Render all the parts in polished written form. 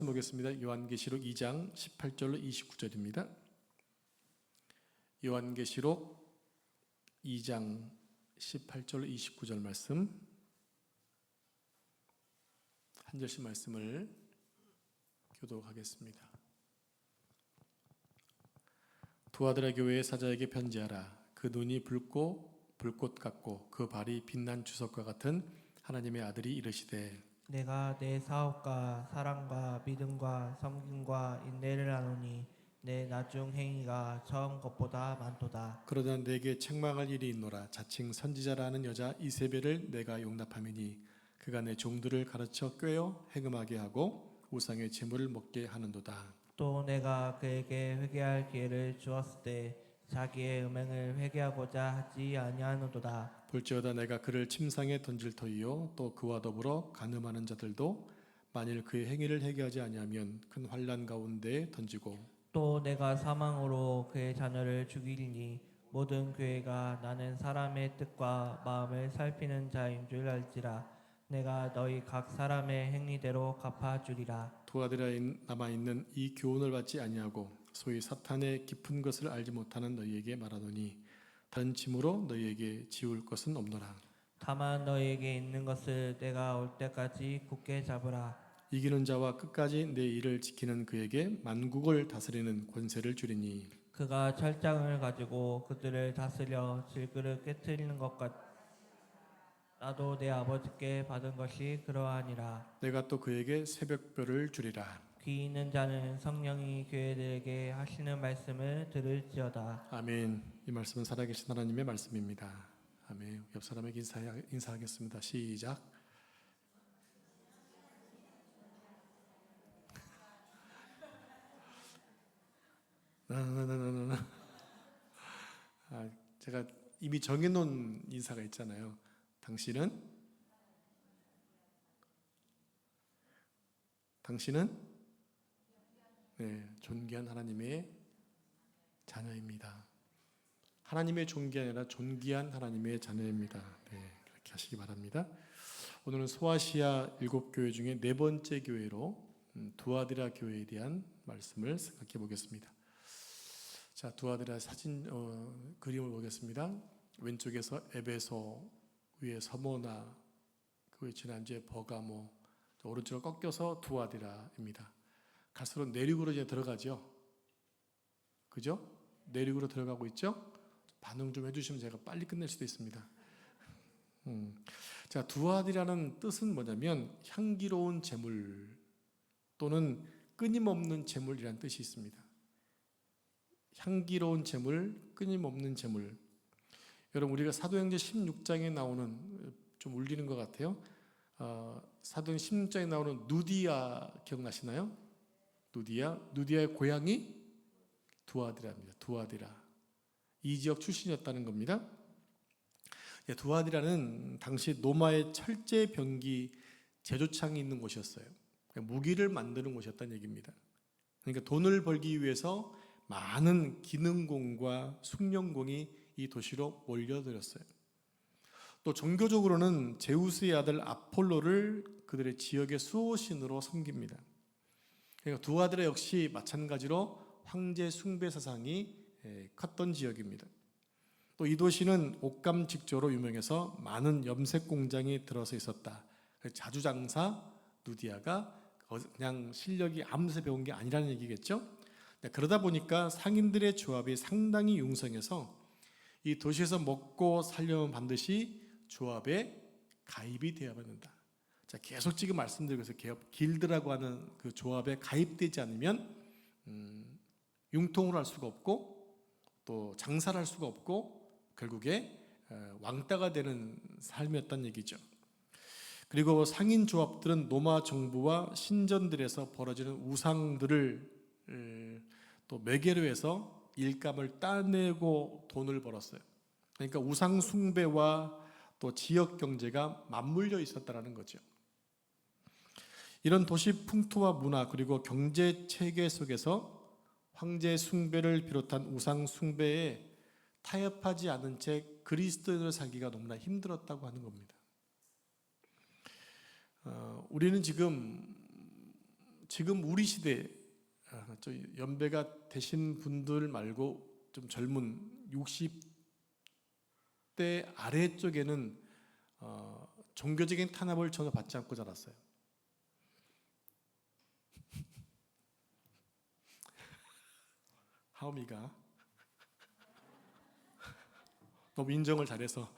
보겠습니다. 요한계시록 2장 18절로 29절입니다. 요한계시록 2장 18절로 29절 말씀, 한 절씩 말씀을 교독하겠습니다. 두아드라 교회의 사자에게 편지하라. 그 눈이 붉고 불꽃 같고 그 발이 빛난 주석과 같은 하나님의 아들이 이르시되, 내가 내 사업과 사랑과 믿음과 섬김과 인내를 아노니 내 나중 행위가 처음 것보다 많도다. 그러나 내게 책망할 일이 있노라. 자칭 선지자라 하는 여자 이세벨을 내가 용납함이니 그가 내 종들을 가르쳐 꾀어 행음하게 하고 우상의 제물을 먹게 하는도다. 또 내가 그에게 회개할 기회를 주었을 때 자기의 음행을 회개하고자 하지 아니하노도다. 볼지어다 내가 그를 침상에 던질 터이요 또 그와 더불어 간음하는 자들도 만일 그의 행위를 회개하지 아니하면 큰 환난 가운데에 던지고, 또 내가 사망으로 그의 자녀를 죽이리니 모든 교회가 나는 사람의 뜻과 마음을 살피는 자인 줄 알지라. 내가 너희 각 사람의 행위대로 갚아주리라. 두아드라에 남아있는 이 교훈을 받지 아니하고 소위 사탄의 깊은 것을 알지 못하는 너희에게 말하노니 다른 짐으로 너희에게 지울 것은 없노라. 다만 너희에게 있는 것을 내가 올 때까지 굳게 잡으라. 이기는 자와 끝까지 내 일을 지키는 그에게 만국을 다스리는 권세를 주리니 그가 철장을 가지고 그들을 다스려 질그릇 깨트리는 것 같. 나도 내 아버지께 받은 것이 그러하니라. 내가 또 그에게 새벽별을 주리라. 귀 있는 자는 성령이 교회들에게 하시는 말씀을 들을지어다. 아멘. 이 말씀은 살아계신 하나님의 말씀입니다. 아멘. 옆 사람에게 인사하겠습니다. 시작. 제가 이미 정해놓은 인사가 있잖아요. 당신은 네, 존귀한 하나님의 자녀입니다. 하나님의 존귀가 아니라 존귀한 하나님의 자녀입니다. 네, 그렇게 하시기 바랍니다. 오늘은 소아시아 7교회 중에 네 번째 교회로 두아드라 교회에 대한 말씀을 생각해 보겠습니다. 자, 두아드라 사진 그림을 보겠습니다. 왼쪽에서 에베소, 위에 서모나, 그 위에 지난주에 버가모, 오른쪽으로 꺾여서 두아드라입니다. 갈수록 내륙으로 이제 들어가죠. 그죠? 내륙으로 들어가고 있죠? 반응 좀 해주시면 제가 빨리 끝낼 수도 있습니다. 자, 두아드라는 뜻은 뭐냐면 향기로운 제물 또는 끊임없는 제물이라는 뜻이 있습니다. 향기로운 제물, 끊임없는 제물. 여러분, 우리가 사도행전 16장에 나오는, 좀 울리는 것 같아요. 사도행전 16장에 나오는 누디아 기억나시나요? 누디아의 고향이 두아드라입니다. 두아드라. 이 지역 출신이었다는 겁니다. 두아드라는 당시 로마의 철제 병기 제조창이 있는 곳이었어요. 무기를 만드는 곳이었다는 얘기입니다. 그러니까 돈을 벌기 위해서 많은 기능공과 숙련공이 이 도시로 몰려들었어요. 또 종교적으로는 제우스의 아들 아폴로를 그들의 지역의 수호신으로 섬깁니다. 그러니까 두아드라 역시 마찬가지로 황제 숭배 사상이 컸던 지역입니다. 또 이 도시는 옷감 직조로 유명해서 많은 염색 공장이 들어서 있었다. 자주장사 누디아가 그냥 실력이 아무데서 배운 게 아니라는 얘기겠죠. 그러다 보니까 상인들의 조합이 상당히 융성해서 이 도시에서 먹고 살려면 반드시 조합에 가입이 되어야 한다. 자, 계속 지금 말씀드리고 있어요. 길드라고 하는 그 조합에 가입되지 않으면 융통을 할 수가 없고 또 장사를 할 수가 없고 결국에 왕따가 되는 삶이었다는 얘기죠. 그리고 상인 조합들은 로마 정부와 신전들에서 벌어지는 우상들을 또 매개로 해서 일감을 따내고 돈을 벌었어요. 그러니까 우상 숭배와 또 지역 경제가 맞물려 있었다는 거죠. 이런 도시 풍토와 문화 그리고 경제 체계 속에서 황제 숭배를 비롯한 우상 숭배에 타협하지 않은 채 그리스도인으로 살기가 너무나 힘들었다고 하는 겁니다. 우리는 지금 지금 우리 시대 저 연배가 되신 분들 말고 좀 젊은 60대 아래쪽에는 종교적인 탄압을 전혀 받지 않고 자랐어요. 하오미가 너무 인정을 잘해서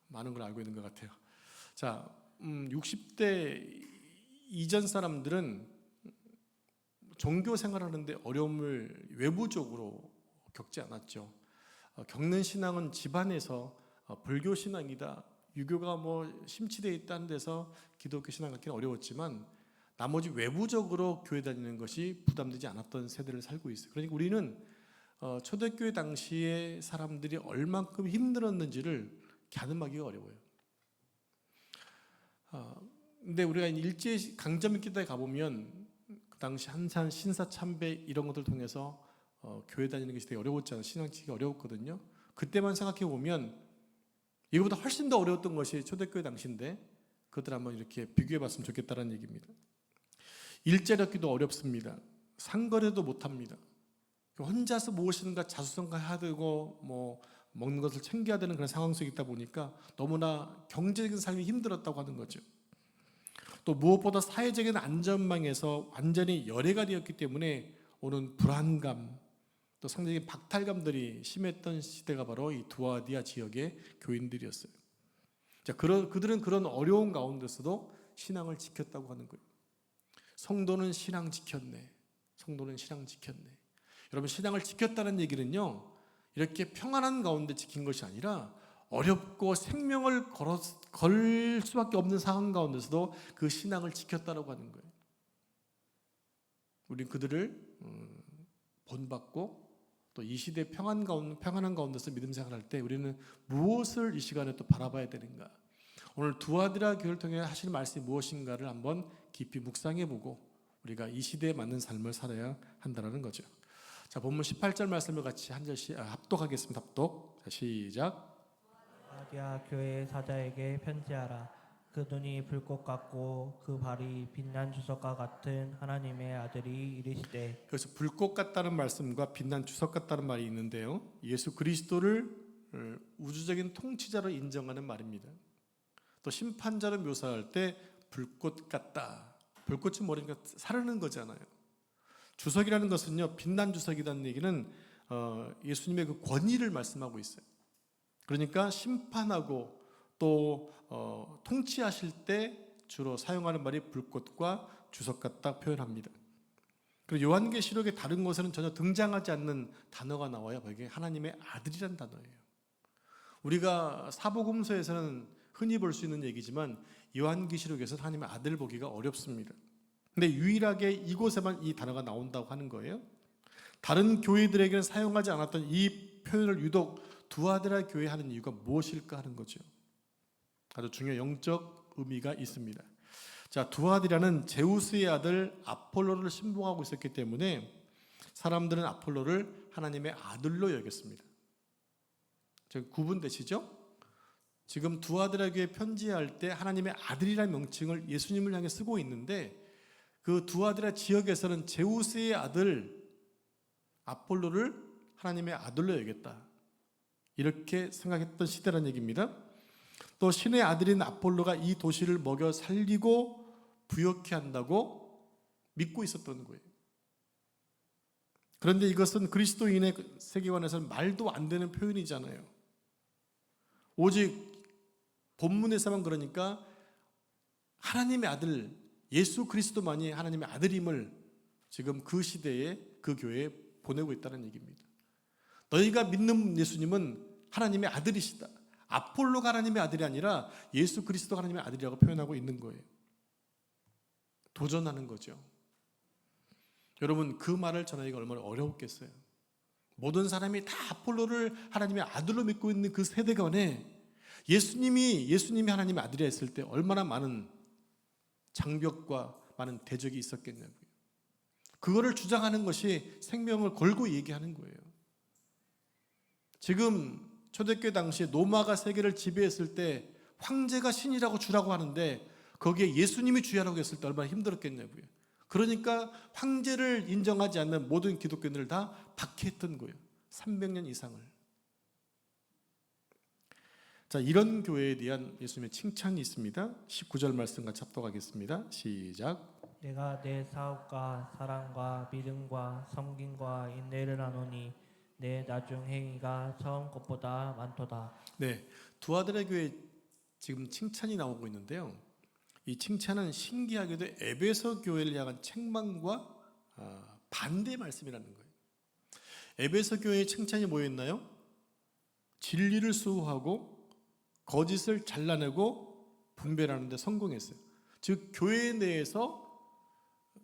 많은 걸 알고 있는 것 같아요. 자, 60대 이전 사람들은 종교 생활하는데 어려움을 외부적으로 겪지 않았죠. 겪는 신앙은 집안에서 불교 신앙이다, 유교가 뭐 심취되어 있다는 데서 기독교 신앙 갖기는 어려웠지만 나머지 외부적으로 교회 다니는 것이 부담되지 않았던 세대를 살고 있어요. 그러니까 우리는 초대교회 당시에 사람들이 얼만큼 힘들었는지를 가늠하기가 어려워요. 근데 우리가 일제 강점기대에 가보면 그 당시 한산 신사 참배 이런 것들 통해서 교회 다니는 것이 되게 어려웠잖아요. 신앙 지키기 어려웠거든요. 그때만 생각해 보면 이거보다 훨씬 더 어려웠던 것이 초대교회 당시인데 그것들 한번 이렇게 비교해 봤으면 좋겠다는 얘기입니다. 일자리얻기도 어렵습니다. 상거래도 못합니다. 혼자서 무엇인가 자수성가해야 되고 뭐 먹는 것을 챙겨야 되는 그런 상황 속에 있다 보니까 너무나 경제적인 삶이 힘들었다고 하는 거죠. 또 무엇보다 사회적인 안전망에서 완전히 열애가 되었기 때문에 오는 불안감, 또 상대적인 박탈감들이 심했던 시대가 바로 이 두아디아 지역의 교인들이었어요. 자, 그들은 그런 어려운 가운데서도 신앙을 지켰다고 하는 거예요. 성도는 신앙 지켰네. 성도는 신앙 지켰네. 여러분, 신앙을 지켰다는 얘기는요, 이렇게 평안한 가운데 지킨 것이 아니라 어렵고 생명을 걸 수밖에 없는 상황 가운데서도 그 신앙을 지켰다라고 하는 거예요. 우리는 그들을 본받고 또 이 시대 평안한 가운데서 믿음 생활할 때 우리는 무엇을 이 시간에 또 바라봐야 되는가? 오늘 두아디라 교회를 통해 하실 말씀이 무엇인가를 한번 깊이 묵상해보고 우리가 이 시대에 맞는 삶을 살아야 한다는 거죠. 자, 본문 18절 말씀을 같이 한 절씩 합독하겠습니다. 합독. 자, 시작. 두아디아 교회 사자에게 편지하라. 그 눈이 불꽃 같고 그 발이 빛난 주석과 같은 하나님의 아들이 이르시되. 그래서 불꽃 같다는 말씀과 빛난 주석 같다는 말이 있는데요, 예수 그리스도를 우주적인 통치자로 인정하는 말입니다. 또 심판자로 묘사할 때 불꽃 같다. 불꽃이 뭐니까 사르는 거잖아요. 주석이라는 것은요, 빛난 주석이라는 얘기는 예수님의 그 권위를 말씀하고 있어요. 그러니까 심판하고 또 통치하실 때 주로 사용하는 말이 불꽃과 주석 같다 표현합니다. 그리고 요한계시록의 다른 곳에는 전혀 등장하지 않는 단어가 나와요. 이게 하나님의 아들이란 단어예요. 우리가 사복음서에서는 흔히 볼 수 있는 얘기지만 요한계시록에서는 하나님의 아들 보기가 어렵습니다. 근데 유일하게 이곳에만 이 단어가 나온다고 하는 거예요. 다른 교회들에게는 사용하지 않았던 이 표현을 유독 두아디라 교회에 하는 이유가 무엇일까 하는 거죠. 아주 중요한 영적 의미가 있습니다. 자, 두아디라는 제우스의 아들 아폴로를 신봉하고 있었기 때문에 사람들은 아폴로를 하나님의 아들로 여겼습니다. 구분되시죠? 지금 두아디라 교회에 편지할 때 하나님의 아들이라는 명칭을 예수님을 향해 쓰고 있는데 그 두아디라 지역에서는 제우스의 아들 아폴로를 하나님의 아들로 여겼다, 이렇게 생각했던 시대라는 얘기입니다. 또 신의 아들인 아폴로가 이 도시를 먹여 살리고 부욕케 한다고 믿고 있었던 거예요. 그런데 이것은 그리스도인의 세계관에서는 말도 안 되는 표현이잖아요. 오직 본문에서만 그러니까 하나님의 아들 예수 그리스도만이 하나님의 아들임을 지금 그 시대에 그 교회에 보내고 있다는 얘기입니다. 너희가 믿는 예수님은 하나님의 아들이시다. 아폴로가 하나님의 아들이 아니라 예수 그리스도가 하나님의 아들이라고 표현하고 있는 거예요. 도전하는 거죠. 여러분, 그 말을 전하기가 얼마나 어려웠겠어요. 모든 사람이 다 아폴로를 하나님의 아들로 믿고 있는 그 세대관에 예수님이 하나님의 아들이 했을 때 얼마나 많은 장벽과 많은 대적이 있었겠냐고요. 그거를 주장하는 것이 생명을 걸고 얘기하는 거예요. 지금 초대교회 당시에 로마가 세계를 지배했을 때 황제가 신이라고 주라고 하는데 거기에 예수님이 주야라고 했을 때 얼마나 힘들었겠냐고요. 그러니까 황제를 인정하지 않는 모든 기독교인들을 다 박해했던 거예요. 300년 이상을. 자, 이런 교회에 대한 예수님의 칭찬이 있습니다. 19절 말씀 같이 합독하겠습니다. 시작. 내가 내 사업과 사랑과 믿음과 섬김과 인내를 나누니 내 나중 행위가 처음 것보다 많도다. 네, 두 아들의 교회 지금 칭찬이 나오고 있는데요. 이 칭찬은 신기하게도 에베소 교회를 향한 책망과 반대 말씀이라는 거예요. 에베소 교회의 칭찬이 뭐였나요? 진리를 수호하고 거짓을 잘라내고 분별하는 데 성공했어요. 즉 교회 내에서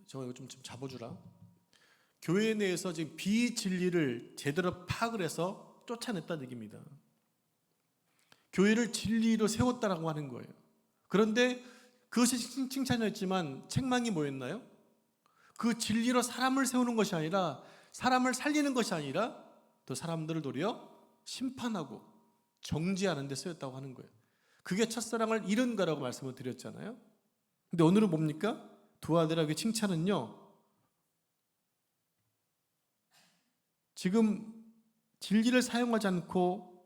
이거 좀 잡아주라. 교회 내에서 지금 비진리를 제대로 파악을 해서 쫓아냈다는 얘기입니다. 교회를 진리로 세웠다라고 하는 거예요. 그런데 그것이 칭찬이었지만 책망이 뭐였나요? 그 진리로 사람을 세우는 것이 아니라 사람을 살리는 것이 아니라 또 사람들을 도리어 심판하고 정죄하는 데 쓰였다고 하는 거예요. 그게 첫사랑을 잃은 거라고 말씀을 드렸잖아요. 근데 오늘은 뭡니까? 두 아들에게 칭찬은요, 지금 진리를 사용하지 않고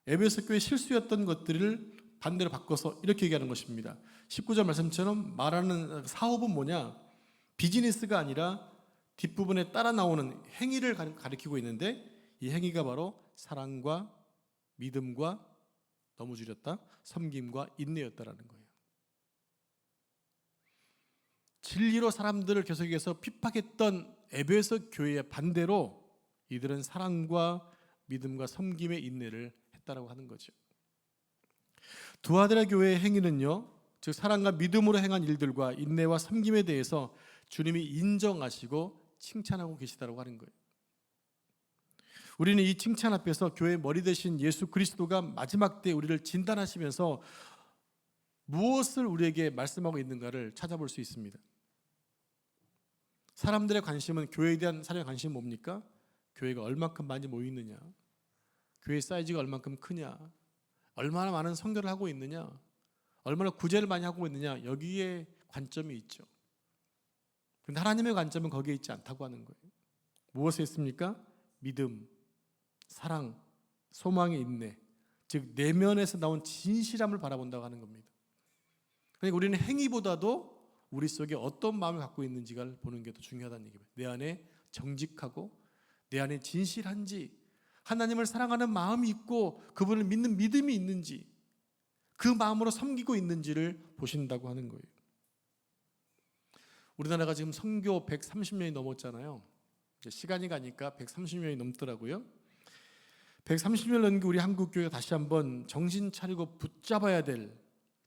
에베소 교회 실수였던 것들을 반대로 바꿔서 이렇게 얘기하는 것입니다. 19절 말씀처럼 말하는 사업은 뭐냐? 비즈니스가 아니라 뒷부분에 따라 나오는 행위를 가리키고 있는데 이 행위가 바로 사랑과 믿음과, 너무 줄였다, 섬김과 인내였다라는 거예요. 진리로 사람들을 계속해서 핍박했던 에베소 교회의 반대로 이들은 사랑과 믿음과 섬김의 인내를 했다라고 하는 거죠. 두 아들의 교회의 행위는요, 즉 사랑과 믿음으로 행한 일들과 인내와 섬김에 대해서 주님이 인정하시고 칭찬하고 계시다라고 하는 거예요. 우리는 이 칭찬 앞에서 교회의 머리 대신 예수 그리스도가 마지막 때 우리를 진단하시면서 무엇을 우리에게 말씀하고 있는가를 찾아볼 수 있습니다. 사람들의 관심은, 교회에 대한 사람의 관심은 뭡니까? 교회가 얼마큼 많이 모이느냐, 교회 사이즈가 얼마큼 크냐, 얼마나 많은 선교를 하고 있느냐, 얼마나 구제를 많이 하고 있느냐, 여기에 관점이 있죠. 그런데 하나님의 관점은 거기에 있지 않다고 하는 거예요. 무엇에 있습니까? 믿음, 사랑, 소망의 인내, 즉 내면에서 나온 진실함을 바라본다고 하는 겁니다. 그러니까 우리는 행위보다도 우리 속에 어떤 마음을 갖고 있는지를 보는 게 더 중요하다는 얘기입니다. 내 안에 정직하고 내 안에 진실한지, 하나님을 사랑하는 마음이 있고 그분을 믿는 믿음이 있는지, 그 마음으로 섬기고 있는지를 보신다고 하는 거예요. 우리나라가 지금 선교 130년이 넘었잖아요. 이제 시간이 가니까 130년이 넘더라고요. 130년 넘게 우리 한국 교회가 다시 한번 정신 차리고 붙잡아야 될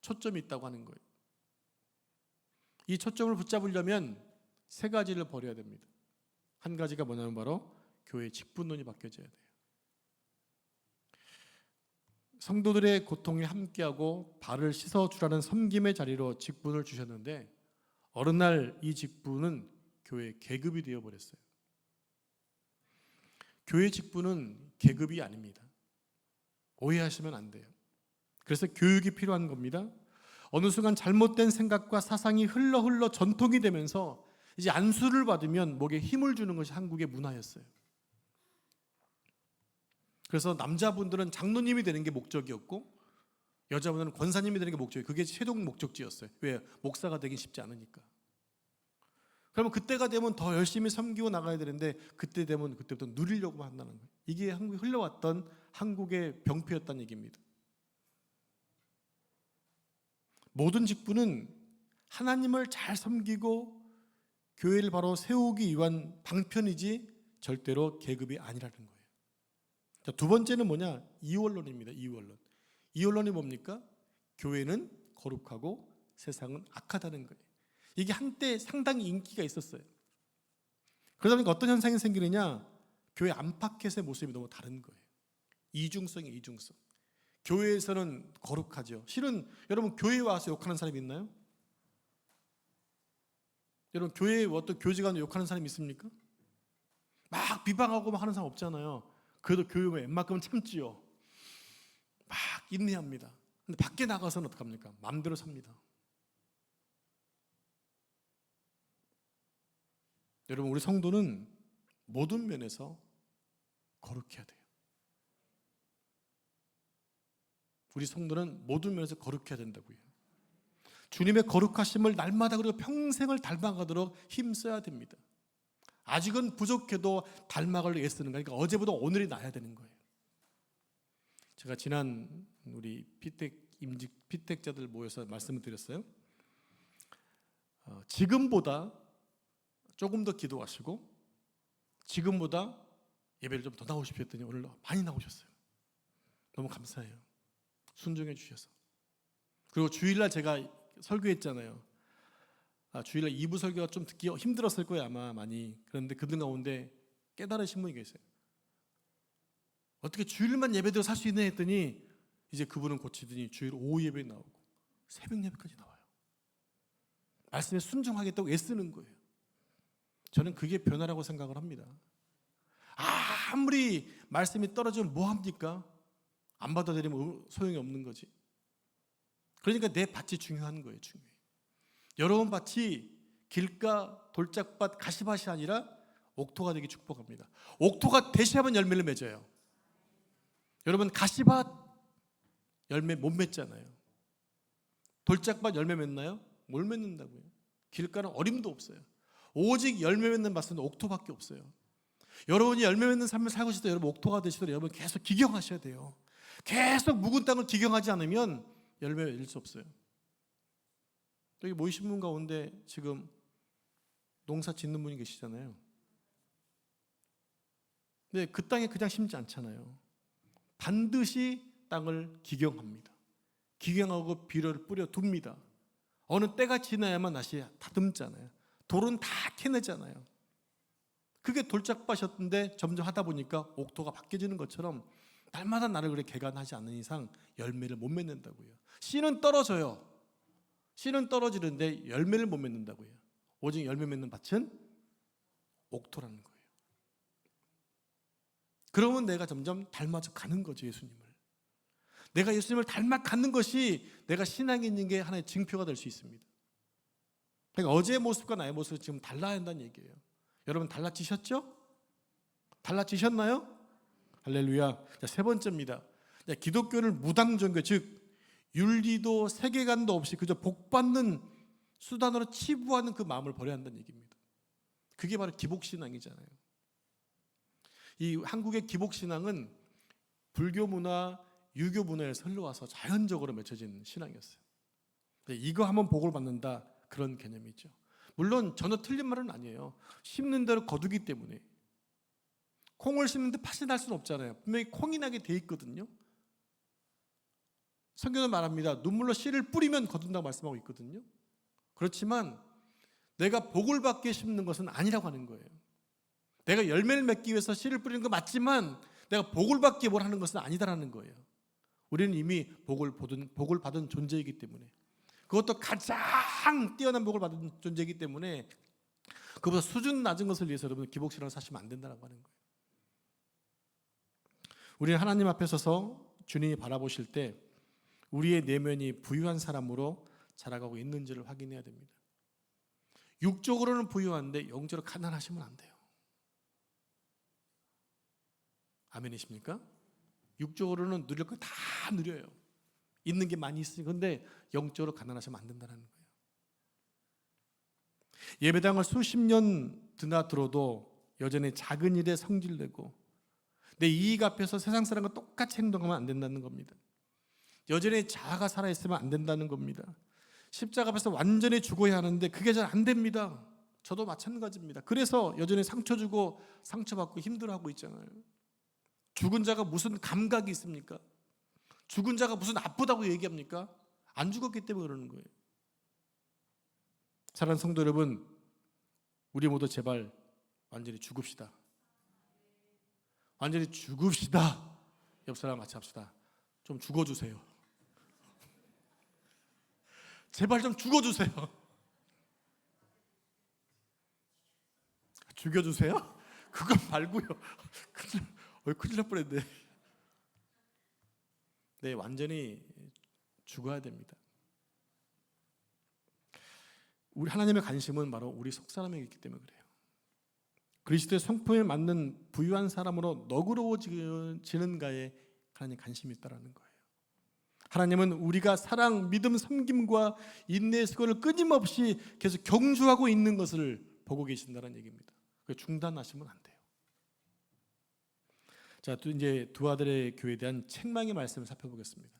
초점이 있다고 하는 거예요. 이 초점을 붙잡으려면 세 가지를 버려야 됩니다. 한 가지가 뭐냐면 바로 교회의 직분론이 바뀌어져야 돼요. 성도들의 고통에 함께하고 발을 씻어주라는 섬김의 자리로 직분을 주셨는데 어느 날 이 직분은 교회의 계급이 되어버렸어요. 교회 직분은 계급이 아닙니다. 오해하시면 안 돼요. 그래서 교육이 필요한 겁니다. 어느 순간 잘못된 생각과 사상이 흘러 전통이 되면서 이제 안수를 받으면 목에 힘을 주는 것이 한국의 문화였어요. 그래서 남자분들은 장로님이 되는 게 목적이었고 여자분들은 권사님이 되는 게 목적이에요. 그게 최종 목적지였어요. 왜? 목사가 되긴 쉽지 않으니까. 그러면 그때가 되면 더 열심히 섬기고 나가야 되는데 그때 되면 그때부터 누리려고 한다는 거예요. 이게 한국에 흘러왔던 한국의 병폐였다는 얘기입니다. 모든 직분은 하나님을 잘 섬기고 교회를 바로 세우기 위한 방편이지 절대로 계급이 아니라는 거예요. 자, 두 번째는 뭐냐? 이원론입니다. 이원론이 뭡니까? 교회는 거룩하고 세상은 악하다는 거예요. 이게 한때 상당히 인기가 있었어요. 그러다 보니까 어떤 현상이 생기느냐? 교회 안팎에서의 모습이 너무 다른 거예요. 이중성이에요, 이중성. 교회에서는 거룩하죠. 실은 여러분 교회에 와서 욕하는 사람이 있나요? 여러분 교회에 어떤 교지가 욕하는 사람이 있습니까? 막 비방하고 막 하는 사람 없잖아요. 그래도 교회 오면 웬만큼은 참지요. 막 인내합니다. 근데 밖에 나가서는 어떡합니까? 마음대로 삽니다. 여러분, 우리 성도는 모든 면에서 거룩해야 돼요. 우리 성도는 모든 면에서 거룩해야 된다고요. 주님의 거룩하심을 날마다 그리고 평생을 닮아가도록 힘써야 됩니다. 아직은 부족해도 닮아가려고 애쓰는 거니까 어제보다 오늘이 나아야 되는 거예요. 제가 지난 우리 피택자들 모여서 말씀을 드렸어요. 지금보다 조금 더 기도하시고 지금보다 예배를 좀 더 나오십시오 했더니 오늘 많이 나오셨어요. 너무 감사해요. 순종해 주셔서. 그리고 주일날 제가 설교했잖아요. 주일날 2부 설교가 좀 듣기 힘들었을 거예요, 아마 많이. 그런데 그들 가운데 깨달으신 분이 계세요. 어떻게 주일만 예배드려 살 수 있나 했더니 이제 그분은 고치더니 주일 오후 예배에 나오고 새벽 예배까지 나와요. 말씀에 순종하겠다고 애쓰는 거예요. 저는 그게 변화라고 생각을 합니다. 아무리 말씀이 떨어지면 뭐 합니까? 안 받아들이면 소용이 없는 거지. 그러니까 내 밭이 중요한 거예요. 중요해. 여러분 밭이 길가, 돌짝밭, 가시밭이 아니라 옥토가 되기 축복합니다. 옥토가 되셔야만 열매를 맺어요. 여러분 가시밭 열매 못 맺잖아요. 돌짝밭 열매 맺나요? 뭘 맺는다고요? 길가는 어림도 없어요. 오직 열매 맺는 밭은 옥토밖에 없어요. 여러분이 열매 맺는 삶을 살고 싶을 때 여러분 옥토가 되시도록 여러분 계속 기경하셔야 돼요. 계속 묵은 땅을 기경하지 않으면 열매 맺을 수 없어요. 여기 모이신 분 가운데 지금 농사 짓는 분이 계시잖아요. 근데 그 땅에 그냥 심지 않잖아요. 반드시 땅을 기경합니다. 기경하고 비료를 뿌려 둡니다. 어느 때가 지나야만 다시 다듬잖아요. 돌은 다 캐내잖아요. 그게 돌짝밭이었는데 점점 하다 보니까 옥토가 바뀌어지는 것처럼 날마다 나를 그렇게 개간하지 않는 이상 열매를 못 맺는다고요. 씨는 떨어져요. 씨는 떨어지는데 열매를 못 맺는다고요. 오직 열매 맺는 밭은 옥토라는 거예요. 그러면 내가 점점 닮아져 가는 거죠, 예수님을. 내가 예수님을 닮아가는 것이 내가 신앙이 있는 게 하나의 증표가 될 수 있습니다. 그러니까 어제의 모습과 나의 모습이 지금 달라야 한다는 얘기예요. 여러분 달라지셨죠? 달라지셨나요? 할렐루야. 자, 세 번째입니다. 기독교를 무당 종교, 즉 윤리도 세계관도 없이 그저 복받는 수단으로 치부하는 그 마음을 버려야 한다는 얘기입니다. 그게 바로 기복신앙이잖아요. 이 한국의 기복신앙은 불교 문화, 유교 문화에서 흘러와서 자연적으로 맺혀진 신앙이었어요. 이거 한번 복을 받는다, 그런 개념이죠. 물론 전혀 틀린 말은 아니에요. 심는 대로 거두기 때문에. 콩을 심는데 팥이 날 수는 없잖아요. 분명히 콩이 나게 돼 있거든요. 성경은 말합니다. 눈물로 씨를 뿌리면 거둔다고 말씀하고 있거든요. 그렇지만 내가 복을 받게 심는 것은 아니라고 하는 거예요. 내가 열매를 맺기 위해서 씨를 뿌리는 거 맞지만 내가 복을 받기 뭘 하는 것은 아니다라는 거예요. 우리는 이미 복을 받은 존재이기 때문에, 그것도 가장 뛰어난 복을 받은 존재이기 때문에 그보다 수준 낮은 것을 위해서 여러분 기복신앙을 사시면 안 된다고 하는 거예요. 우리는 하나님 앞에 서서 주님이 바라보실 때 우리의 내면이 부유한 사람으로 자라가고 있는지를 확인해야 됩니다. 육적으로는 부유한데 영적으로 가난하시면 안 돼요. 아멘이십니까? 육적으로는 누릴 거 다 누려요. 있는 게 많이 있으니. 근데 영적으로 가난하시면 안 된다는 거예요. 예배당을 수십 년 드나들어도 여전히 작은 일에 성질내고 내 이익 앞에서 세상 사람과 똑같이 행동하면 안 된다는 겁니다. 여전히 자아가 살아있으면 안 된다는 겁니다. 십자가 앞에서 완전히 죽어야 하는데 그게 잘 안 됩니다. 저도 마찬가지입니다. 그래서 여전히 상처 주고 상처받고 힘들어하고 있잖아요. 죽은 자가 무슨 감각이 있습니까? 죽은 자가 무슨 아프다고 얘기합니까? 안 죽었기 때문에 그러는 거예요. 사랑하는 성도 여러분, 우리 모두 제발 완전히 죽읍시다. 완전히 죽읍시다. 옆 사람 같이 합시다. 좀 죽어주세요. 제발 좀 죽어주세요. 죽여주세요? 그건 말고요. 큰일 날 뻔했네. 네, 완전히 죽어야 됩니다. 우리 하나님의 관심은 바로 우리 속사람에게 있기 때문에 그래요. 그리스도의 성품에 맞는 부유한 사람으로 너그러워지는가에 하나님 관심이 있다라는 거예요. 하나님은 우리가 사랑, 믿음, 섬김과 인내의 수고를 끊임없이 계속 경주하고 있는 것을 보고 계신다는 얘기입니다. 중단하시면 안 돼요. 자, 또 이제 두 아들의 교회에 대한 책망의 말씀을 살펴보겠습니다.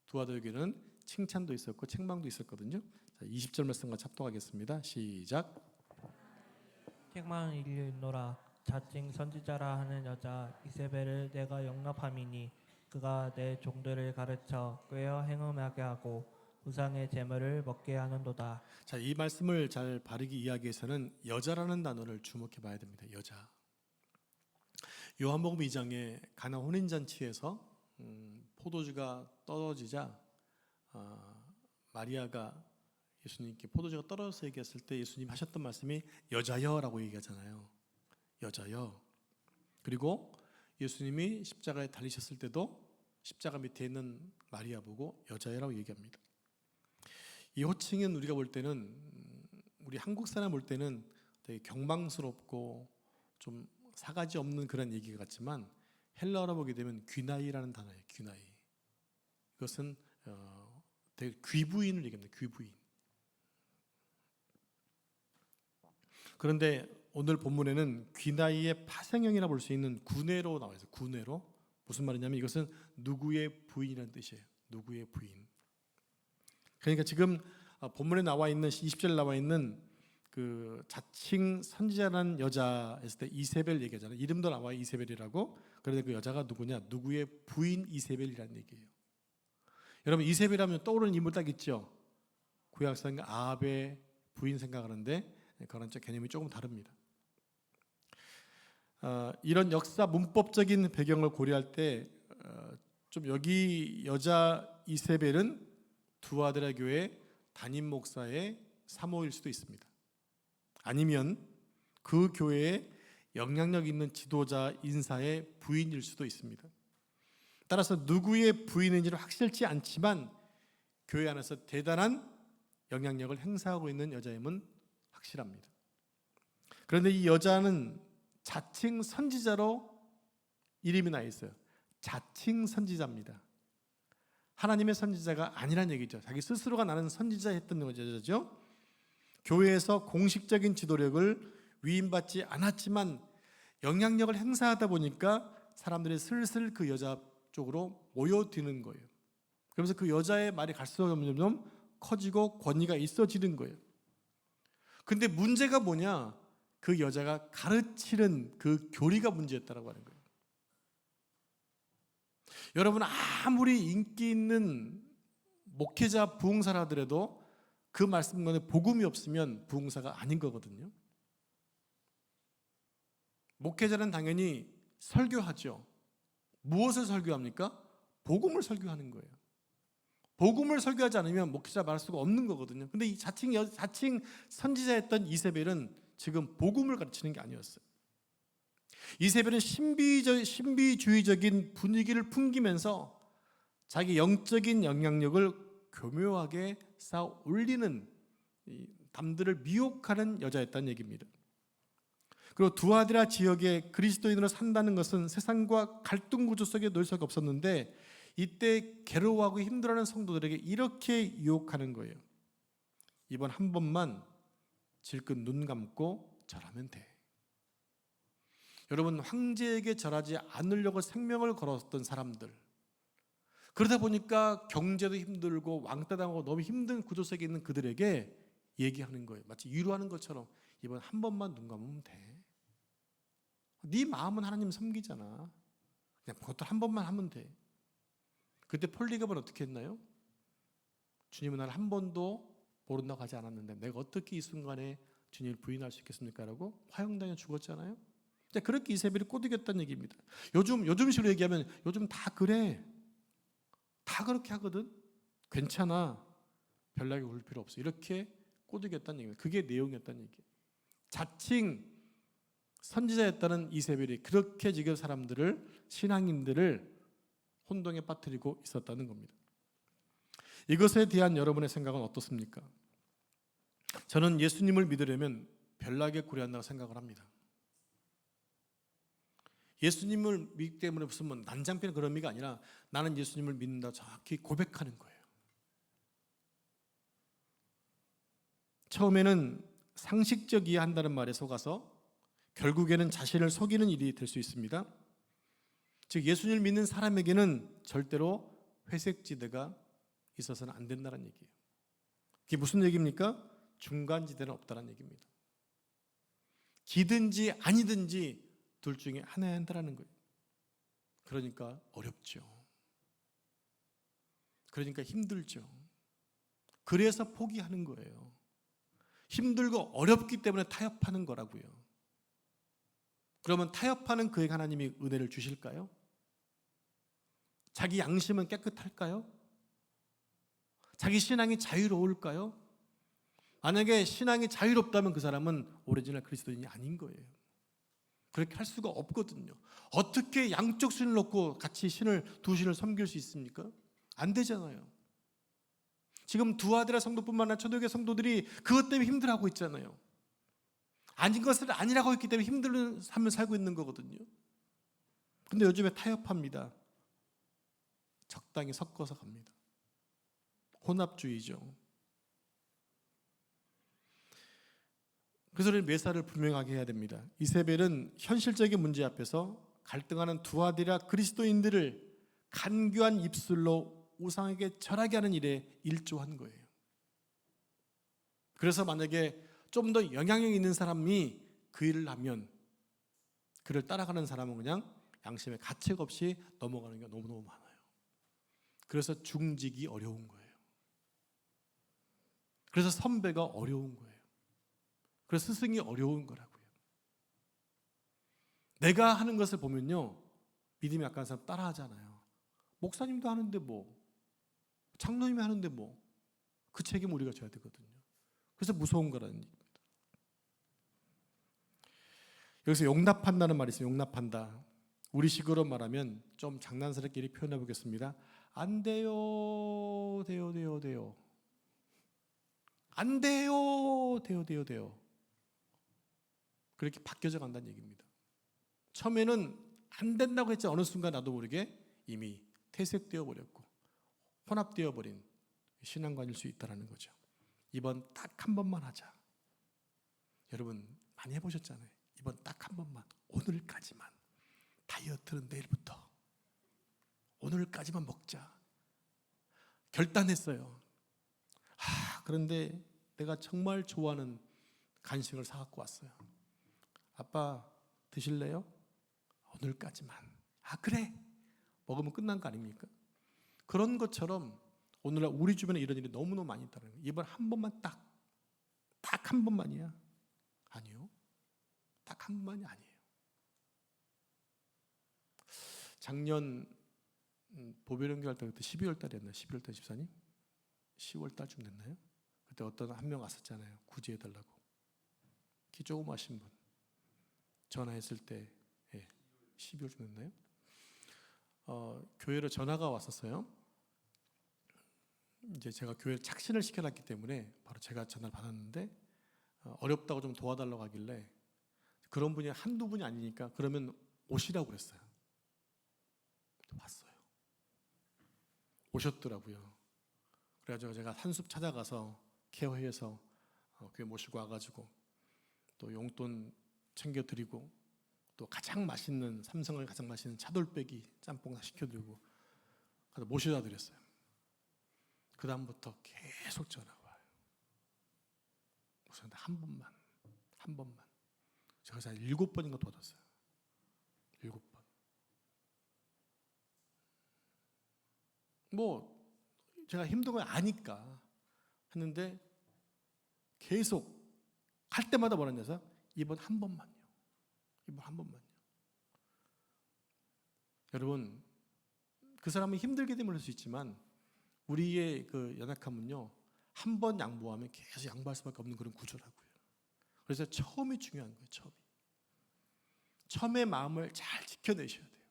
두 아들의 교회는 칭찬도 있었고 책망도 있었거든요. 자, 20절 말씀과 합독하겠습니다. 시작. 책망을 일리노라. 자칭 선지자라 하는 여자 이세벨을 내가 영납함이니 그가 내 종들을 가르쳐 꾀어 행음하게 하고 우상의 제물을 먹게 하는도다. 자, 이 말씀을 잘 바르게 이야기해서는 여자라는 단어를 주목해 봐야 됩니다. 여자. 요한복음 2장에 가나 혼인잔치에서 포도주가 떨어지자 마리아가 예수님께 포도주가 떨어져서 얘기했을 때 예수님 하셨던 말씀이 여자여라고 얘기하잖아요. 여자여. 그리고 예수님이 십자가에 달리셨을 때도 십자가 밑에 있는 마리아 보고 여자여라고 얘기합니다. 이 호칭은 우리가 볼 때는 우리 한국 사람 볼 때는 되게 경망스럽고 좀 사가지 없는 그런 얘기 같지만 헬라어로 보게 되면 귀나이라는 단어예요. 귀나이. 이것은 되게 귀부인을 얘기합니다. 귀부인. 그런데 오늘 본문에는 귀나이의 파생형이라 볼 수 있는 구네로 나와 있어요. 구네로. 무슨 말이냐면 이것은 누구의 부인이라는 뜻이에요. 누구의 부인. 그러니까 지금 본문에 나와 있는 20절에 나와 있는 그 자칭 선지자라는 여자 했을 때 이세벨 얘기하잖아요. 이름도 나와요. 이세벨이라고. 그런데 그 여자가 누구냐? 누구의 부인 이세벨이라는 얘기예요. 여러분 이세벨하면 떠오르는 인물 딱 있죠. 구약성경 아합의 부인 생각하는데 그런 개념이 조금 다릅니다. 이런 역사 문법적인 배경을 고려할 때 좀 여기 여자 이세벨은 두 아들의 교회 담임 목사의 사모일 수도 있습니다. 아니면 그 교회에 영향력 있는 지도자 인사의 부인일 수도 있습니다. 따라서 누구의 부인인지는 확실치 않지만 교회 안에서 대단한 영향력을 행사하고 있는 여자임은 확실합니다. 그런데 이 여자는 자칭 선지자로 이름이 나 있어요. 자칭 선지자입니다. 하나님의 선지자가 아니란 얘기죠. 자기 스스로가 나는 선지자 했던 여자죠. 교회에서 공식적인 지도력을 위임받지 않았지만 영향력을 행사하다 보니까 사람들이 슬슬 그 여자 쪽으로 모여드는 거예요. 그러면서 그 여자의 말이 갈수록 점점 커지고 권위가 있어지는 거예요. 근데 문제가 뭐냐? 그 여자가 가르치는 그 교리가 문제였다라고 하는 거예요. 여러분 아무리 인기 있는 목회자 부흥사라 하더라도 그 말씀과는 복음이 없으면 부흥사가 아닌 거거든요. 목회자는 당연히 설교하죠. 무엇을 설교합니까? 복음을 설교하는 거예요. 복음을 설교하지 않으면 목회자 말할 수가 없는 거거든요. 근데 이 자칭 선지자였던 이세벨은 지금 복음을 가르치는 게 아니었어요. 이세벨은 신비주의적인 분위기를 풍기면서 자기 영적인 영향력을 교묘하게 쌓아 올리는 남들을 미혹하는 여자였다는 얘기입니다. 그리고 두아디라 지역에 그리스도인으로 산다는 것은 세상과 갈등 구조 속에 놓일 수가 없었는데 이때 괴로워하고 힘들어하는 성도들에게 이렇게 유혹하는 거예요. 이번 한 번만 질끈 눈 감고 절하면 돼. 여러분 황제에게 절하지 않으려고 생명을 걸었던 사람들, 그러다 보니까 경제도 힘들고 왕따 당하고 너무 힘든 구조 속에 있는 그들에게 얘기하는 거예요. 마치 위로하는 것처럼 이번 한 번만 눈 감으면 돼. 네 마음은 하나님 섬기잖아. 그냥 그것도 한 번만 하면 돼. 그때 폴리갑은 어떻게 했나요? 주님은 나를 한 번도 모른다고 하지 않았는데 내가 어떻게 이 순간에 주님을 부인할 수 있겠습니까? 라고 화형당해 죽었잖아요. 그렇게 이세벨이 꼬드겼다는 얘기입니다. 요즘식으로 얘기하면 요즘 다 그래. 다 그렇게 하거든. 괜찮아. 별나게 울 필요 없어. 이렇게 꼬드겼다는 얘기입니다. 그게 내용이었다는 얘기예요. 자칭 선지자였다는 이세벨이 그렇게 지금 사람들을, 신앙인들을 혼동에 빠뜨리고 있었다는 겁니다. 이것에 대한 여러분의 생각은 어떻습니까? 저는 예수님을 믿으려면 별나게 구려한다고 생각을 합니다. 예수님을 믿기 때문에 무슨 뭐 난장피나 그런 의미가 아니라 나는 예수님을 믿는다 정확히 고백하는 거예요. 처음에는 상식적 이해한다는 말에 속아서 결국에는 자신을 속이는 일이 될 수 있습니다. 즉 예수님을 믿는 사람에게는 절대로 회색지대가 있어서는 안 된다는 얘기예요. 그게 무슨 얘기입니까? 중간지대는 없다는 얘기입니다. 기든지 아니든지 둘 중에 하나여야 한다는 거예요. 그러니까 어렵죠. 그러니까 힘들죠. 그래서 포기하는 거예요. 힘들고 어렵기 때문에 타협하는 거라고요. 그러면 타협하는 그에게 하나님이 은혜를 주실까요? 자기 양심은 깨끗할까요? 자기 신앙이 자유로울까요? 만약에 신앙이 자유롭다면 그 사람은 오리지널 그리스도인이 아닌 거예요. 그렇게 할 수가 없거든요. 어떻게 양쪽 신을 놓고 같이 두 신을 섬길 수 있습니까? 안 되잖아요. 지금 두아드라 성도뿐만 아니라 초대교회 성도들이 그것 때문에 힘들어하고 있잖아요. 아닌 것을 아니라고 했기 때문에 힘든 삶을 살고 있는 거거든요. 근데 요즘에 타협합니다. 적당히 섞어서 갑니다. 혼합주의죠. 그래서 우리는 메사를 분명하게 해야 됩니다. 이세벨은 현실적인 문제 앞에서 갈등하는 두아디라 그리스도인들을 간교한 입술로 우상에게 절하게 하는 일에 일조한 거예요. 그래서 만약에 좀 더 영향력 있는 사람이 그 일을 하면 그를 따라가는 사람은 그냥 양심에 가책 없이 넘어가는 게 너무너무 많아요. 그래서 중직이 어려운 거예요. 그래서 선배가 어려운 거예요. 그래서 스승이 어려운 거라고요. 내가 하는 것을 보면요, 믿음이 약한 사람 따라하잖아요. 목사님도 하는데 뭐, 장로님이 하는데 뭐, 그 책임 우리가 져야 되거든요. 그래서 무서운 거라는 얘기입니다. 여기서 용납한다는 말이 있어요. 용납한다. 우리식으로 말하면 좀 장난스럽게 이렇게 표현해 보겠습니다. 안 돼요, 돼요. 안 돼요, 돼요. 그렇게 바뀌어져 간다는 얘기입니다. 처음에는 안 된다고 했지 어느 순간 나도 모르게 이미 퇴색되어 버렸고 혼합되어 버린 신앙관일 수 있다는 거죠. 이번 딱 한 번만 하자. 여러분 많이 해보셨잖아요. 이번 딱 한 번만, 오늘까지만. 다이어트는 내일부터. 오늘까지만 먹자. 결단했어요. 그런데 내가 정말 좋아하는 간식을 사갖고 왔어요. 아빠 드실래요? 오늘까지만. 그래. 먹으면 끝난 거 아닙니까? 그런 것처럼 오늘날 우리 주변에 이런 일이 너무너무 많이 있다는 거예요. 이번 한 번만 딱 한 번만이야. 아니요. 딱 한 번만이 아니에요. 작년 보배령교 할 때 그때 12월 달이었나요? 11월 달 집사님? 10월 달쯤 됐나요? 그때 어떤 한 명 왔었잖아요. 구제해달라고. 키 조그마신 분. 전화했을 때 12월쯤 됐나요? 교회로 전화가 왔었어요. 이제 제가 교회에 착신을 시켜놨기 때문에 바로 제가 전화를 받았는데 어렵다고 좀 도와달라고 하길래 그런 분이 한두 분이 아니니까 그러면 오시라고 그랬어요. 왔어요. 오셨더라고요. 그래가지고 제가 한숲 찾아가서 케어해서 교회 모시고 와가지고 또 용돈 챙겨드리고 또 가장 맛있는 삼성을 가장 맛있는 차돌빼기 짬뽕 시켜드리고 가서 모셔다 드렸어요. 그 다음부터 계속 전화가 와요. 무슨 한 번만 제가 7번인가 도와줬어요. 7번. 뭐 제가 힘든 걸 아니까 했는데 계속 할 때마다 뭐라 했냐서 이번 한 번만요. 여러분 그 사람은 힘들게 되면 그럴 수 있지만 우리의 그 연약함은요 한 번 양보하면 계속 양보할 수밖에 없는 그런 구조라고요. 그래서 처음이 중요한 거예요. 처음의 마음을 잘 지켜내셔야 돼요.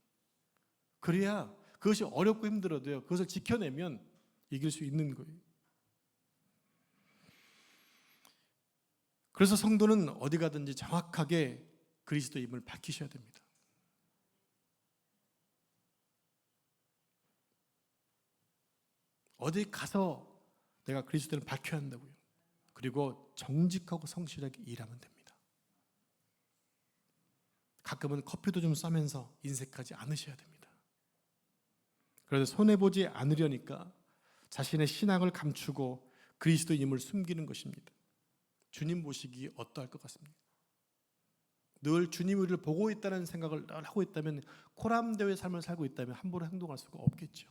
그래야 그것이 어렵고 힘들어도요 그것을 지켜내면 이길 수 있는 거예요. 그래서 성도는 어디 가든지 정확하게 그리스도임을 밝히셔야 됩니다. 어디 가서 내가 그리스도를 밝혀야 한다고요. 그리고 정직하고 성실하게 일하면 됩니다. 가끔은 커피도 좀 싸면서 인색하지 않으셔야 됩니다. 그래서 손해보지 않으려니까 자신의 신앙을 감추고 그리스도임을 숨기는 것입니다. 주님 보시기 어떠할 것 같습니까? 늘 주님이 우리를 보고 있다는 생각을 늘 하고 있다면, 코람되의 삶을 살고 있다면 함부로 행동할 수가 없겠죠.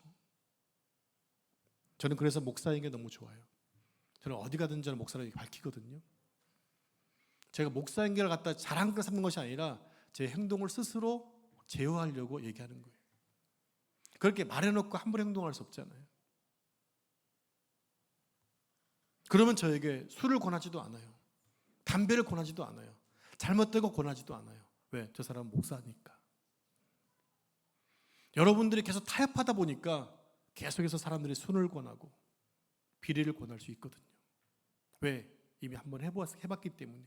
저는 그래서 목사인 게 너무 좋아요. 저는 어디 가든지 저는 목사를 밝히거든요. 제가 목사인 걸 갖다 자랑을 삼는 것이 아니라 제 행동을 스스로 제어하려고 얘기하는 거예요. 그렇게 말해놓고 함부로 행동할 수 없잖아요. 그러면 저에게 술을 권하지도 않아요. 담배를 권하지도 않아요. 잘못된 거 권하지도 않아요. 왜? 저 사람은 목사니까. 여러분들이 계속 타협하다 보니까 계속해서 사람들이 술을 권하고 비리를 권할 수 있거든요. 왜? 이미 한번 해봤기 때문에.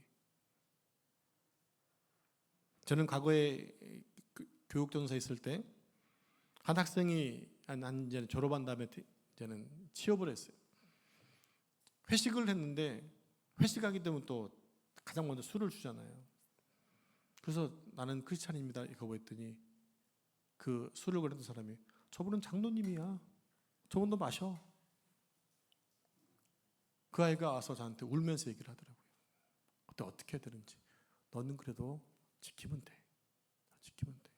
저는 과거에 교육전도사 있을 때 한 학생이 이제 졸업한 다음에 저는 취업을 했어요. 회식을 했는데, 회식하기 때문에 또 가장 먼저 술을 주잖아요. 그래서 나는 크리스찬입니다 이거 했더니 그 술을 그랬던 사람이, 저분은 장로님이야, 저분도 마셔. 그 아이가 와서 저한테 울면서 얘기를 하더라고요. 그때 어떻게 해야 되는지. 너는 그래도 지키면 돼. 지키면 돼.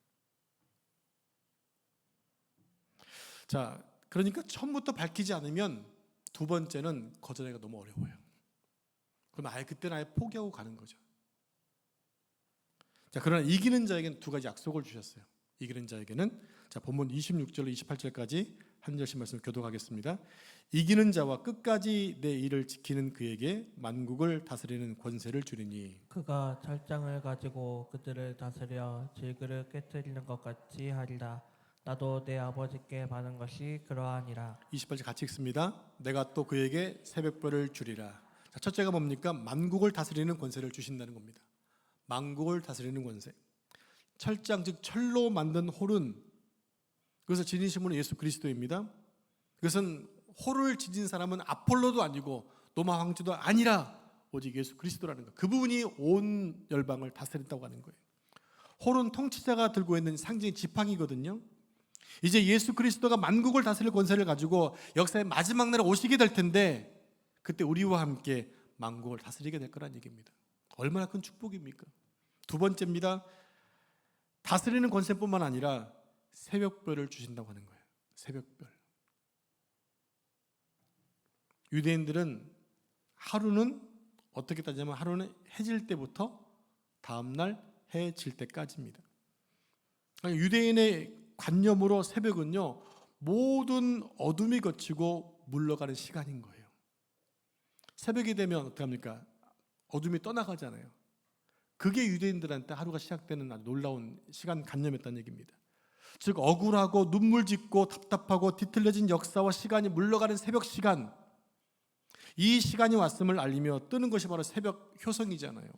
자, 그러니까 처음부터 밝히지 않으면 두 번째는 거절하기가 너무 어려워요. 그럼 아예 그때는 아예 포기하고 가는 거죠. 자, 그러나 이기는 자에게는 두 가지 약속을 주셨어요. 이기는 자에게는, 자, 본문 26절로 28절까지 한 절씩 말씀 교독하겠습니다. 이기는 자와 끝까지 내 일을 지키는 그에게 만국을 다스리는 권세를 주리니, 그가 철장을 가지고 그들을 다스려 질그를 깨뜨리는 것 같이 하리라. 나도 내 아버지께 받은 것이 그러하니라. 28절 같이 읽습니다. 내가 또 그에게 새벽별을 주리라. 자, 첫째가 뭡니까? 만국을 다스리는 권세를 주신다는 겁니다. 만국을 다스리는 권세. 철장, 즉 철로 만든 홀은, 그것을 지니신 분은 예수 그리스도입니다. 그것은 홀을 지닌 사람은 아폴로도 아니고 로마 황제도 아니라 오직 예수 그리스도라는 것. 그 부분이 온 열방을 다스린다고 하는 거예요. 홀은 통치자가 들고 있는 상징 지팡이거든요. 이제 예수 그리스도가 만국을 다스릴 권세를 가지고 역사의 마지막 날에 오시게 될 텐데, 그때 우리와 함께 만국을 다스리게 될 거란 얘기입니다. 얼마나 큰 축복입니까? 두 번째입니다. 다스리는 권세뿐만 아니라 새벽별을 주신다고 하는 거예요. 새벽별. 유대인들은 하루는 어떻게 따지면 하루는 해질 때부터 다음날 해 질 때까지입니다. 유대인의 관념으로 새벽은요, 모든 어둠이 거치고 물러가는 시간인 거예요. 새벽이 되면 어떻게 합니까? 어둠이 떠나가잖아요. 그게 유대인들한테 하루가 시작되는 아주 놀라운 시간 관념이었다는 얘기입니다. 즉 억울하고 눈물 짓고 답답하고 뒤틀려진 역사와 시간이 물러가는 새벽 시간, 이 시간이 왔음을 알리며 뜨는 것이 바로 새벽 효성이잖아요.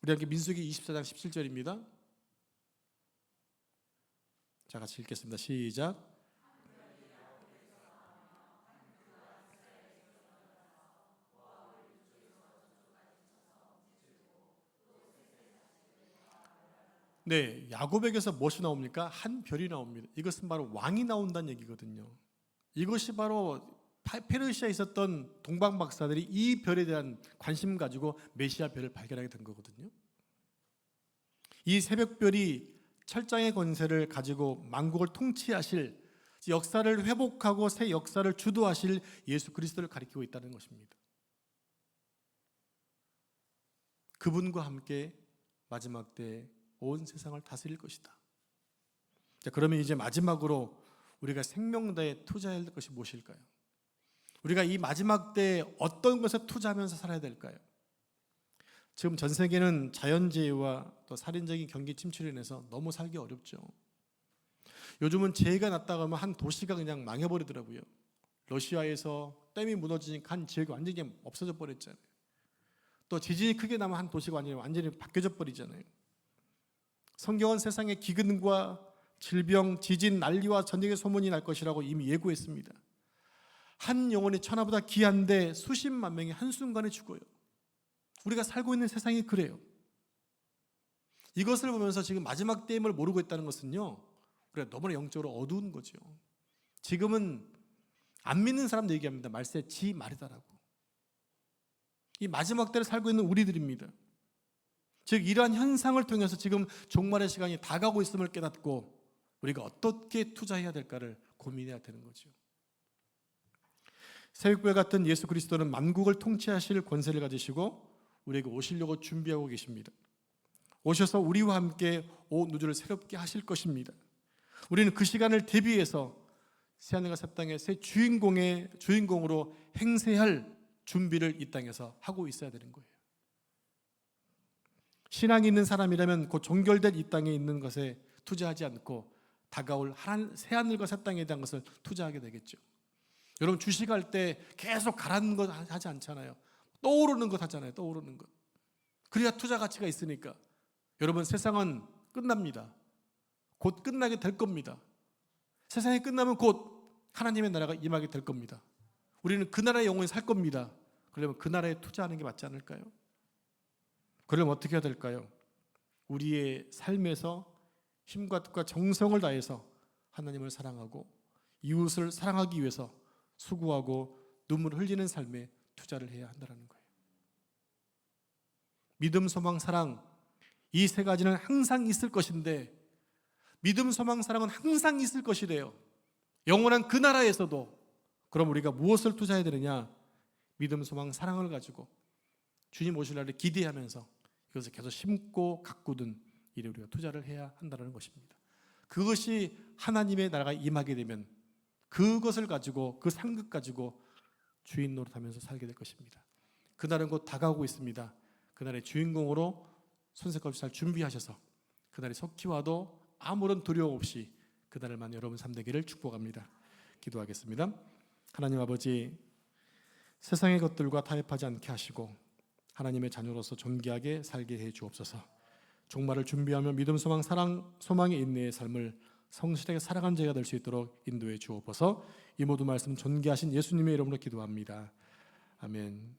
우리 함께 민수기 24장 17절입니다. 자, 같이 읽겠습니다. 시작. 네, 야곱에게서 무엇이 나옵니까? 한 별이 나옵니다. 이것은 바로 왕이 나온다는 얘기거든요. 이것이 바로 페르시아에 있었던 동방 박사들이 이 별에 대한 관심 가지고 메시아 별을 발견하게 된 거거든요. 이 새벽별이 철장의 권세를 가지고 만국을 통치하실, 역사를 회복하고 새 역사를 주도하실 예수 그리스도를 가리키고 있다는 것입니다. 그분과 함께 마지막 때 온 세상을 다스릴 것이다. 자, 그러면 이제 마지막으로 우리가 생명다에 투자해야 될 것이 무엇일까요? 우리가 이 마지막 때 어떤 것에 투자하면서 살아야 될까요? 지금 전 세계는 자연재해와 또 살인적인 경기 침체로 인해서 너무 살기 어렵죠. 요즘은 재해가 났다고 하면 한 도시가 그냥 망해버리더라고요. 러시아에서 댐이 무너지니까 한 지역이 완전히 없어져 버렸잖아요. 또 지진이 크게 나면 한 도시가 완전히 바뀌어져 버리잖아요. 성경은 세상의 기근과 질병, 지진, 난리와 전쟁의 소문이 날 것이라고 이미 예고했습니다. 한 영혼의 천하보다 귀한데 수십만 명이 한순간에 죽어요. 우리가 살고 있는 세상이 그래요. 이것을 보면서 지금 마지막 때임을 모르고 있다는 것은요, 우리가 너무나 영적으로 어두운 거죠. 지금은 안 믿는 사람도 얘기합니다. 말세 지 말이다라고. 이 마지막 때를 살고 있는 우리들입니다. 즉 이러한 현상을 통해서 지금 종말의 시간이 다가오고 있음을 깨닫고 우리가 어떻게 투자해야 될까를 고민해야 되는 거죠. 새벽별 같은 예수 그리스도는 만국을 통치하실 권세를 가지시고 우리에게 오시려고 준비하고 계십니다. 오셔서 우리와 함께 온 우주를 새롭게 하실 것입니다. 우리는 그 시간을 대비해서 새하늘과 새 땅의 새 주인공으로 행세할 준비를 이 땅에서 하고 있어야 되는 거예요. 신앙이 있는 사람이라면 곧 종결된 이 땅에 있는 것에 투자하지 않고 다가올 새하늘과 새 땅에 대한 것을 투자하게 되겠죠. 여러분 주식할 때 계속 가라는 것 하지 않잖아요. 떠오르는 것 하잖아요. 떠오르는 것. 그래야 투자 가치가 있으니까. 여러분 세상은 끝납니다. 곧 끝나게 될 겁니다. 세상이 끝나면 곧 하나님의 나라가 임하게 될 겁니다. 우리는 그 나라의 영원히 살 겁니다. 그러면 그 나라에 투자하는 게 맞지 않을까요? 그러면 어떻게 해야 될까요? 우리의 삶에서 힘과 뜻과 정성을 다해서 하나님을 사랑하고 이웃을 사랑하기 위해서 수고하고 눈물을 흘리는 삶에 투자를 해야 한다는 거예요. 믿음, 소망, 사랑 이 세 가지는 항상 있을 것인데 믿음, 소망, 사랑은 항상 있을 것이래요. 영원한 그 나라에서도. 그럼 우리가 무엇을 투자해야 되느냐? 믿음, 소망, 사랑을 가지고 주님 오실 날을 기대하면서 이것을 계속 심고 가꾸는 일에 우리가 투자를 해야 한다는 것입니다. 그것이 하나님의 나라가 임하게 되면 그것을 가지고 그 상급 가지고 주인 노릇하면서 살게 될 것입니다. 그날은 곧 다가오고 있습니다. 그날의 주인공으로 손색없이 잘 준비하셔서 그날이 속히 와도 아무런 두려움 없이 그날만 여러분 삶되기를 축복합니다. 기도하겠습니다. 하나님 아버지, 세상의 것들과 타협하지 않게 하시고 하나님의 자녀로서 존귀하게 살게 해 주옵소서. 종말을 준비하며 믿음, 소망, 사랑, 소망의 인내의 삶을 성실하게 살아가는 자가 될 수 있도록 인도해 주옵소서. 이 모든 말씀 존귀하신 예수님의 이름으로 기도합니다. 아멘.